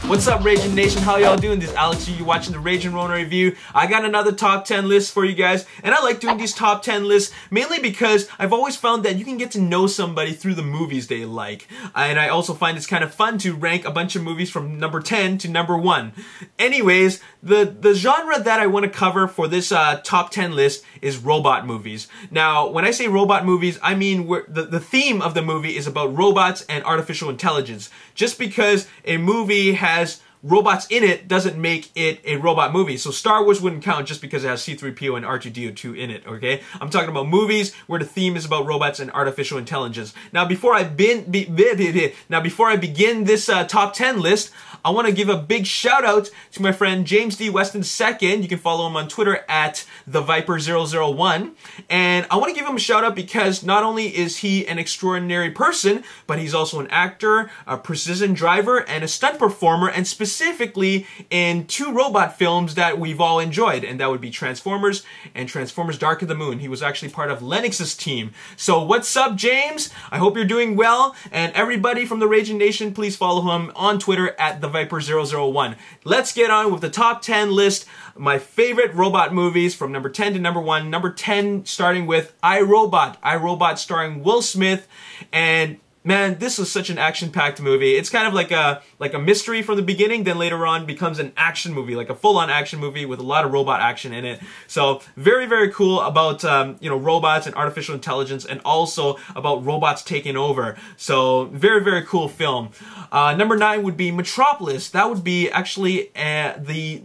What's up, Ragin Nation? How y'all doing? This is Alex here. You're watching the Ragin Ronin review. I got another top 10 list for you guys, and I like doing these top 10 lists mainly because I've always found that you can get to know somebody through the movies they like. And I also find it's kind of fun to rank a bunch of movies from number 10 to number 1. Anyways, the genre that I want to cover for this top 10 list is robot movies. Now, when I say robot movies, I mean the theme of the movie is about robots and artificial intelligence. Just because a movie has robots in it doesn't make it a robot movie. So Star Wars wouldn't count just because it has C-3PO and R2-D2 in it, okay? I'm talking about movies where the theme is about robots and artificial intelligence. Now, before I begin this top 10 list, I want to give a big shout out to my friend James D. Weston II. You can follow him on Twitter at TheViper001. And I want to give him a shout out because not only is he an extraordinary person, but he's also an actor, a precision driver, and a stunt performer, and specifically in 2 robot films that we've all enjoyed, and that would be Transformers and Transformers Dark of the Moon. He was actually part of Lennox's team. So what's up, James? I hope you're doing well, and everybody from the Ragin Nation, please follow him on Twitter at TheViper001. Let's get on with the top 10 list. My favorite robot movies from number 10 to number 1. Number 10 starting with iRobot. iRobot starring Will Smith, and man, this was such an action-packed movie. It's kind of like a mystery from the beginning, then later on becomes an action movie, like a full-on action movie with a lot of robot action in it. So very, very cool about robots and artificial intelligence, and also about robots taking over. So very, very cool film. Number 9 would be Metropolis. That would be actually the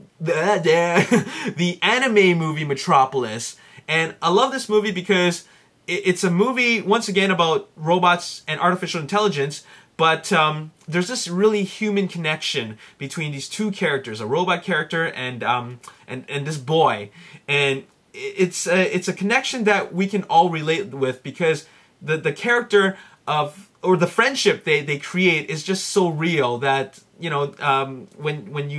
anime movie Metropolis, and I love this movie because it's a movie, once again, about robots and artificial intelligence, but there's this really human connection between these 2 characters, a robot character and this boy. And it's a connection that we can all relate with because the character or the friendship they create is just so real that, you know, when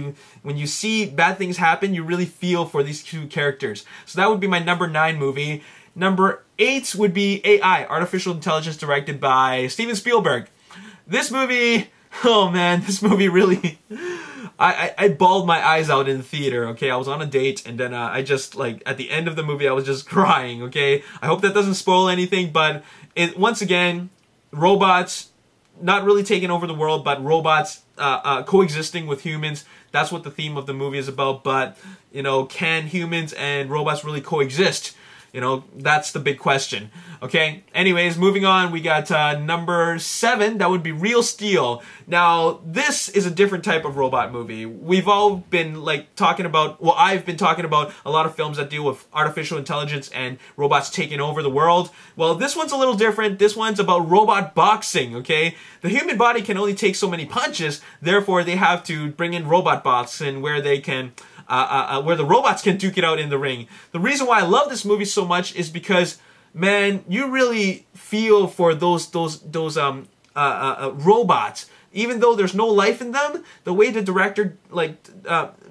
you see bad things happen, you really feel for these 2 characters. So that would be my number 9 movie. Number 8 would be AI, Artificial Intelligence, directed by Steven Spielberg. This movie, oh man, this movie really, I bawled my eyes out in the theater, okay? I was on a date, and then I just, like, at the end of the movie, I was just crying, okay? I hope that doesn't spoil anything, but once again, robots not really taking over the world, but robots coexisting with humans. That's what the theme of the movie is about, but, you know, can humans and robots really coexist? You know, that's the big question. Okay, anyways, moving on, we got number 7, that would be Real Steel. Now, this is a different type of robot movie. We've all been, like, talking about, well, I've been talking about a lot of films that deal with artificial intelligence and robots taking over the world. Well, this one's a little different. This one's about robot boxing, okay? The human body can only take so many punches, therefore they have to bring in robot boxing where they can where the robots can duke it out in the ring. The reason why I love this movie so much is because, man, you really feel for those robots. Even though there's no life in them, the way the director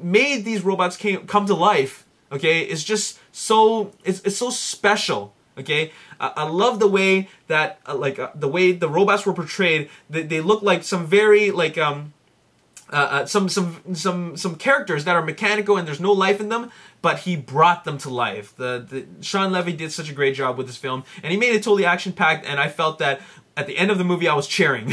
made these robots come to life, okay, is just so it's so special. Okay, I love the way that the way the robots were portrayed. They look like some very some characters that are mechanical and there's no life in them, but he brought them to life. Sean Levy did such a great job with this film, and he made it totally action-packed, and I felt that at the end of the movie I was cheering.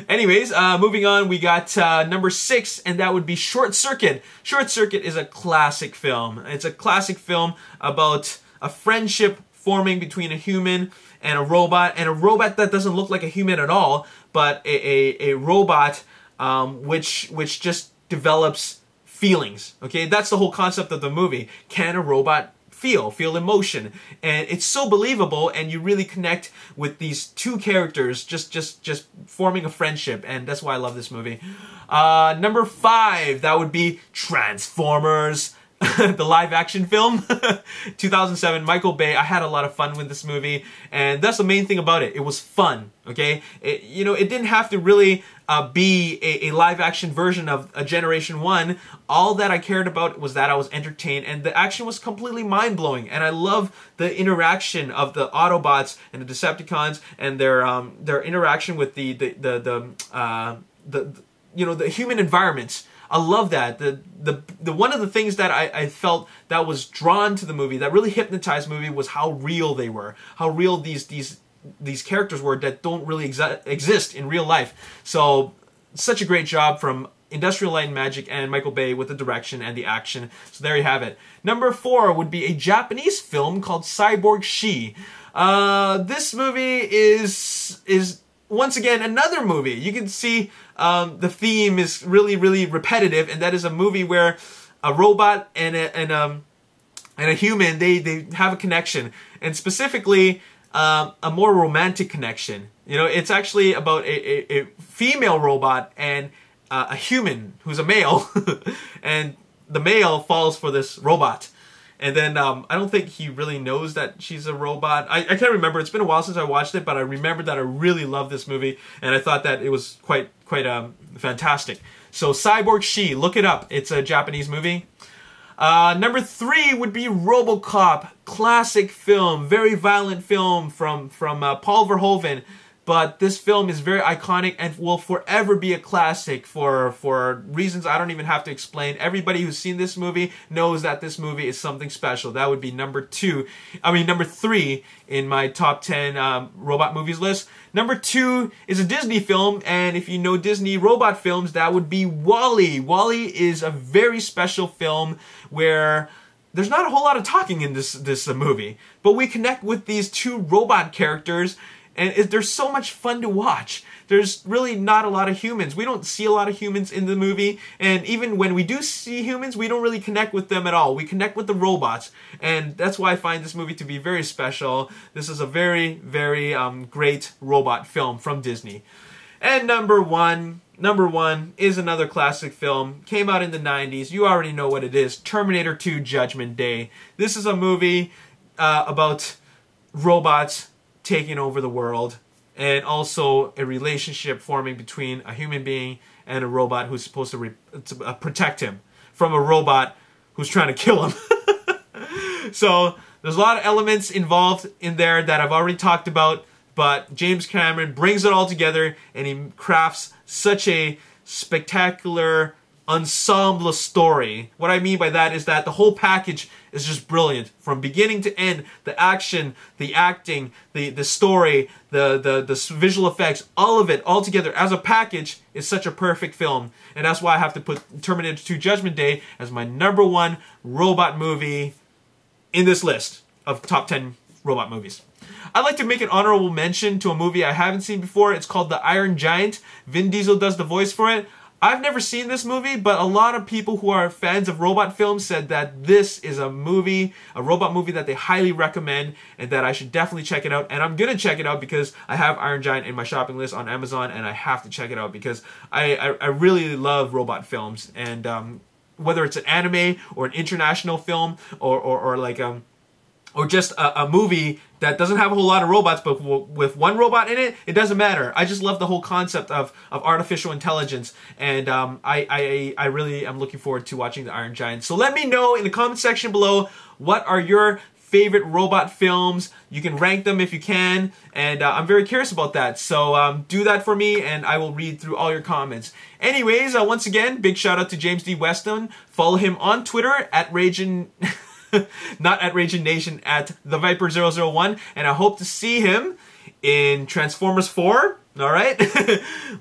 Anyways, moving on, we got number 6, and that would be Short Circuit. Short Circuit is a classic film. It's a classic film about a friendship forming between a human and a robot that doesn't look like a human at all, but a robot which just develops feelings, okay? That's the whole concept of the movie. Can a robot feel emotion? And it's so believable, and you really connect with these 2 characters just forming a friendship, and that's why I love this movie. Number 5, that would be Transformers. The live-action film, 2007, Michael Bay. I had a lot of fun with this movie, and that's the main thing about it. It was fun, okay? You know, it didn't have to really be a live-action version of a Generation 1. All that I cared about was that I was entertained, and the action was completely mind-blowing, and I love the interaction of the Autobots and the Decepticons and their interaction with the you know, the human environments. I love that. The one of the things that I felt that was drawn to the movie, that really hypnotized the movie, was how real they were, how real these characters were that don't really exist in real life. So such a great job from Industrial Light and Magic and Michael Bay with the direction and the action. So there you have it. Number 4 would be a Japanese film called Cyborg-she. This movie is once again another movie. You can see the theme is really repetitive, and that is a movie where a robot and a human, they have a connection, and specifically a more romantic connection. You know, it's actually about a female robot and a human who's a male, and the male falls for this robot. And then I don't think he really knows that she's a robot. I can't remember. It's been a while since I watched it, but I remember that I really loved this movie, and I thought that it was quite fantastic. So Cyborg-she, look it up. It's a Japanese movie. Number 3 would be RoboCop, classic film, very violent film from Paul Verhoeven. But this film is very iconic and will forever be a classic for reasons I don't even have to explain. Everybody who's seen this movie knows that this movie is something special. That would be number 3 in my top 10 robot movies list. Number 2 is a Disney film, and if you know Disney robot films, that would be WALL-E. WALL-E is a very special film where there's not a whole lot of talking in this movie, but we connect with these two robot characters. And they're so much fun to watch. There's really not a lot of humans. We don't see a lot of humans in the movie. And even when we do see humans, we don't really connect with them at all. We connect with the robots. And that's why I find this movie to be very special. This is a very great robot film from Disney. And number one is another classic film. Came out in the 90s. You already know what it is. Terminator 2 Judgment Day. This is a movie about robots taking over the world, and also a relationship forming between a human being and a robot who's supposed to protect him from a robot who's trying to kill him. So there's a lot of elements involved in there that I've already talked about, but James Cameron brings it all together, and he crafts such a spectacular ensemble story. What I mean by that is that the whole package is just brilliant from beginning to end. The action, the acting, the story, the visual effects, all of it all together as a package is such a perfect film. And that's why I have to put Terminator 2 Judgment Day as my number 1 robot movie in this list of top 10 robot movies. I'd like to make an honorable mention to a movie I haven't seen before. It's called The Iron Giant. Vin Diesel does the voice for it. I've never seen this movie, but a lot of people who are fans of robot films said that this is a robot movie that they highly recommend, and that I should definitely check it out. And I'm gonna check it out because I have Iron Giant in my shopping list on Amazon, and I have to check it out because I really love robot films. And whether it's an anime or an international film or just a movie that doesn't have a whole lot of robots, but with one robot in it, it doesn't matter. I just love the whole concept of artificial intelligence, and I really am looking forward to watching The Iron Giant. So let me know in the comment section below, what are your favorite robot films? You can rank them if you can, and I'm very curious about that. So do that for me, and I will read through all your comments. Anyways, once again, big shout out to James D. Weston. Follow him on Twitter at Ragin... not at Ragin Nation, at the Viper001, and I hope to see him in Transformers 4. Alright?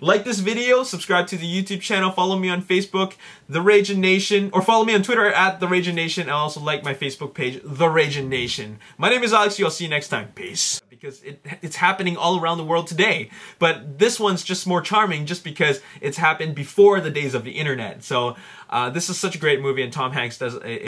Like this video, subscribe to the YouTube channel, follow me on Facebook, The Ragin Nation, or follow me on Twitter at The Ragin Nation, and also like my Facebook page, The Ragin Nation. My name is Alex, I'll see you next time. Peace. Because it's happening all around the world today. But this one's just more charming just because it's happened before the days of the internet. So this is such a great movie, and Tom Hanks does a